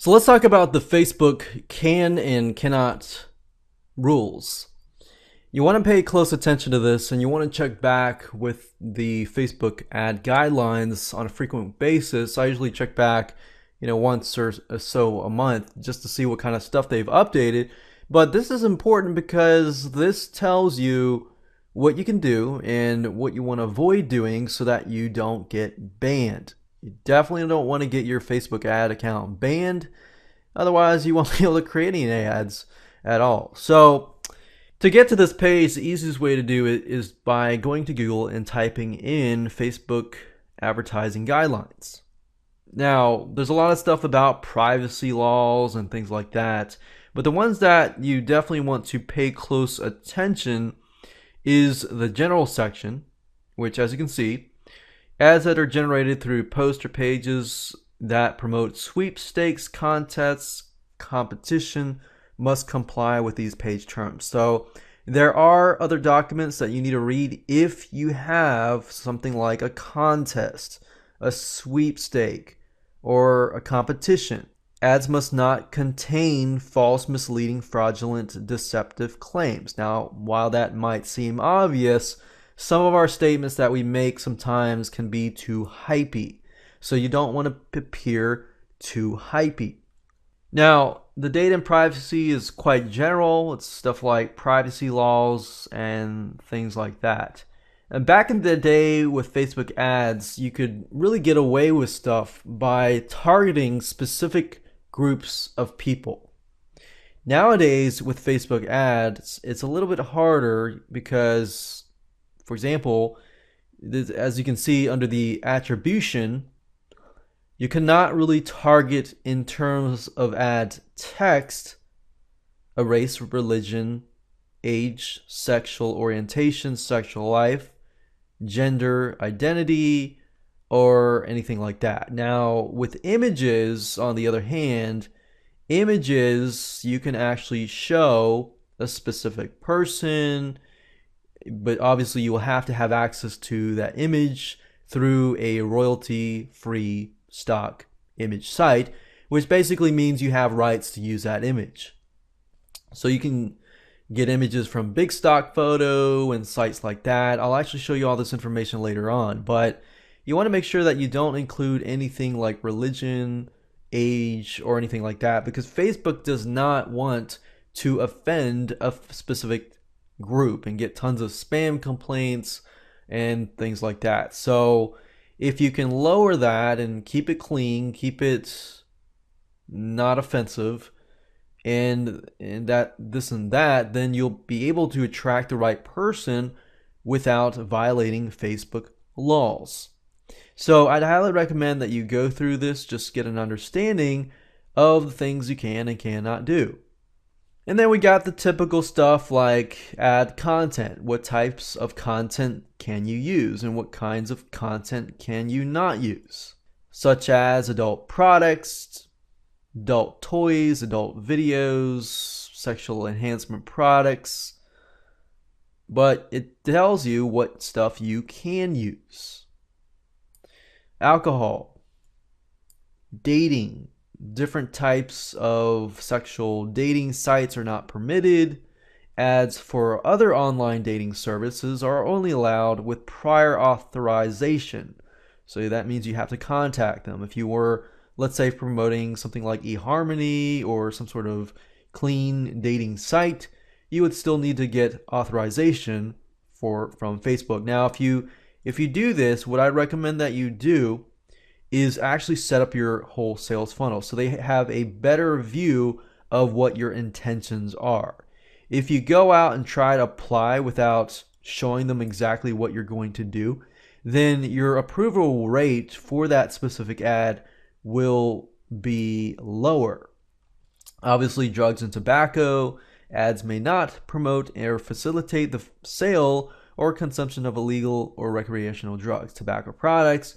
So let's talk about the Facebook can and cannot rules. You want to pay close attention to this, and you want to check back with the Facebook ad guidelines on a frequent basis. I usually check back, once or so a month just to see what kind of stuff they've updated. But this is important because this tells you what you can do and what you want to avoid doing so that you don't get banned. You definitely don't want to get your Facebook ad account banned. Otherwise, you won't be able to create any ads at all. So to get to this page, the easiest way to do it is by going to Google and typing in Facebook advertising guidelines. Now, there's a lot of stuff about privacy laws and things like that, but the ones that you definitely want to pay close attention is the general section, which, as you can see, ads that are generated through posts or pages that promote sweepstakes, contests, competition must comply with these page terms. So there are other documents that you need to read if you have something like a contest, a sweepstake, or a competition. Ads must not contain false, misleading, fraudulent, deceptive claims. Now, while that might seem obvious, some of our statements that we make sometimes can be too hypey. So you don't want to appear too hypey. Now, the data and privacy is quite general. It's stuff like privacy laws and things like that. And back in the day with Facebook ads, you could really get away with stuff by targeting specific groups of people. Nowadays with Facebook ads, it's a little bit harder because, for example, as you can see under the attribution, you cannot really target in terms of ad text a race, religion, age, sexual orientation, sexual life, gender identity, or anything like that. Now, with images, on the other hand, images you can actually show a specific person, but obviously you will have to have access to that image through a royalty-free stock image site, which basically means you have rights to use that image. So you can get images from Big Stock Photo and sites like that. I'll actually show you all this information later on, but you want to make sure that you don't include anything like religion, age, or anything like that, because Facebook does not want to offend a specific group and get tons of spam complaints and things like that. So if you can lower that and keep it clean, keep it not offensive, and that this and that, then you'll be able to attract the right person without violating Facebook laws. So I'd highly recommend that you go through this, just get an understanding of the things you can and cannot do. And then we got the typical stuff like ad content. What types of content can you use and what kinds of content can you not use? Such as adult products, adult toys, adult videos, sexual enhancement products. But it tells you what stuff you can use. Alcohol, dating, different types of sexual dating sites are not permitted. Ads for other online dating services are only allowed with prior authorization. So that means you have to contact them. If you were, let's say, promoting something like eHarmony or some sort of clean dating site, you would still need to get authorization from Facebook. Now, if you do this, what I recommend that you do is actually set up your whole sales funnel so they have a better view of what your intentions are. If you go out and try to apply without showing them exactly what you're going to do, then your approval rate for that specific ad will be lower. Obviously, drugs and tobacco ads may not promote or facilitate the sale or consumption of illegal or recreational drugs, tobacco products,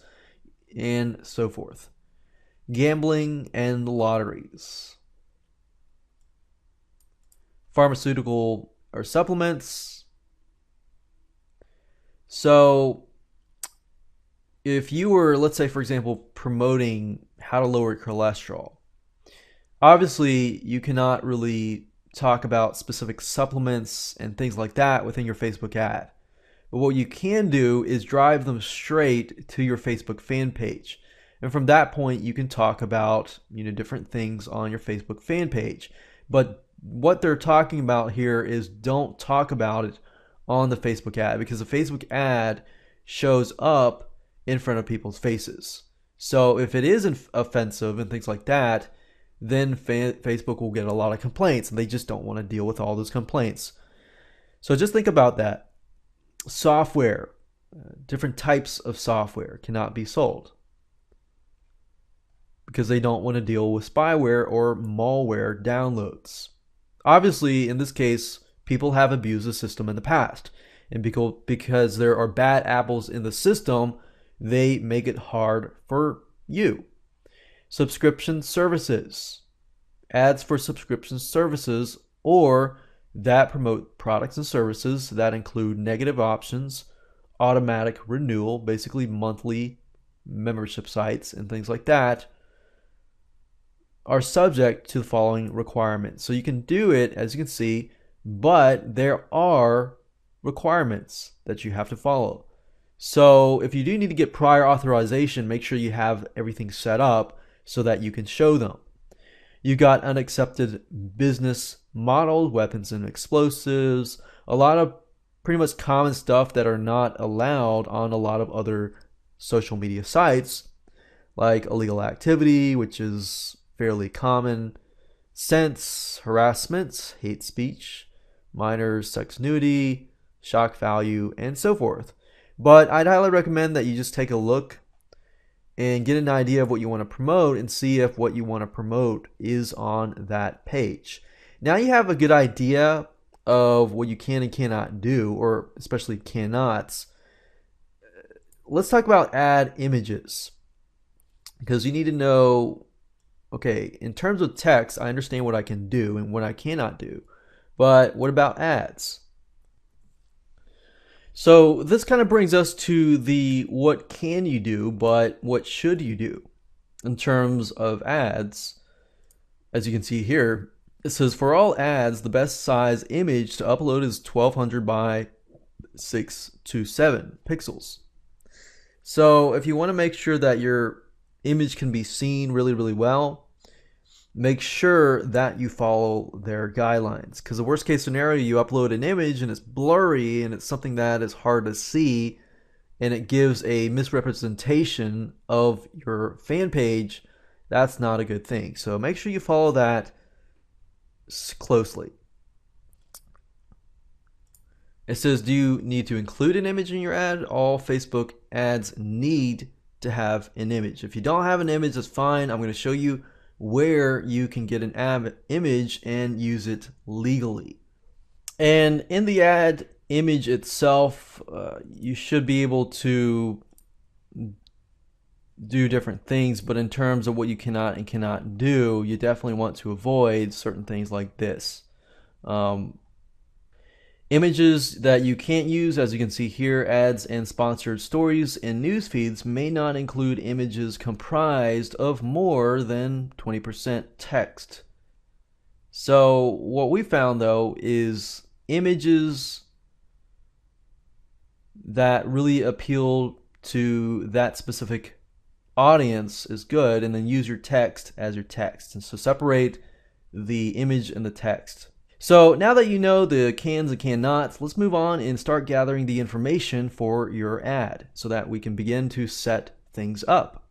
and so forth. Gambling and lotteries. Pharmaceutical or supplements. So if you were, let's say, for example, promoting how to lower cholesterol, Obviously, you cannot really talk about specific supplements and things like that within your Facebook ad. But what you can do is drive them straight to your Facebook fan page. And from that point, you can talk about, different things on your Facebook fan page. But what they're talking about here is don't talk about it on the Facebook ad, because the Facebook ad shows up in front of people's faces. So if it is offensive and things like that, then Facebook will get a lot of complaints, and they just don't want to deal with all those complaints. So just think about that. Software, different types of software cannot be sold because they don't want to deal with spyware or malware downloads. Obviously, in this case, people have abused the system in the past, and because there are bad apples in the system, they make it hard for you. Subscription services, ads for subscription services, or that promote products and services that include negative options, automatic renewal, basically monthly membership sites and things like that, are subject to the following requirements. So you can do it, as you can see, but there are requirements that you have to follow. So if you do need to get prior authorization, make sure you have everything set up so that you can show them. You got unaccepted business models, weapons and explosives, a lot of pretty much common stuff that are not allowed on a lot of other social media sites, like illegal activity, which is fairly common, sense, harassment, hate speech, minors, sex nudity, shock value, and so forth. But I'd highly recommend that you just take a look and get an idea of what you want to promote and see if what you want to promote is on that page. Now you have a good idea of what you can and cannot do, or especially cannots. Let's talk about ad images, because you need to know, okay, in terms of text, I understand what I can do and what I cannot do, but what about ads? So this kind of brings us to the what can you do, but what should you do in terms of ads. As you can see here, it says for all ads, the best size image to upload is 1200 by 627 pixels. So if you want to make sure that your image can be seen really, really well, make sure that you follow their guidelines, because the worst case scenario, you upload an image and it's blurry and it's something that is hard to see and it gives a misrepresentation of your fan page. That's not a good thing. So make sure you follow that closely. It says, do you need to include an image in your ad? All Facebook ads need to have an image. If you don't have an image, that's fine. I'm going to show you where you can get an ad image and use it legally. And in the ad image itself, you should be able to do different things, but in terms of what you cannot and cannot do, you definitely want to avoid certain things like this. Images that you can't use, as you can see here, ads and sponsored stories and news feeds may not include images comprised of more than 20% text. So what we found, though, is images that really appeal to that specific audience is good, and then use your text as your text. And so separate the image and the text. So now that you know the cans and cannots, let's move on and start gathering the information for your ad so that we can begin to set things up.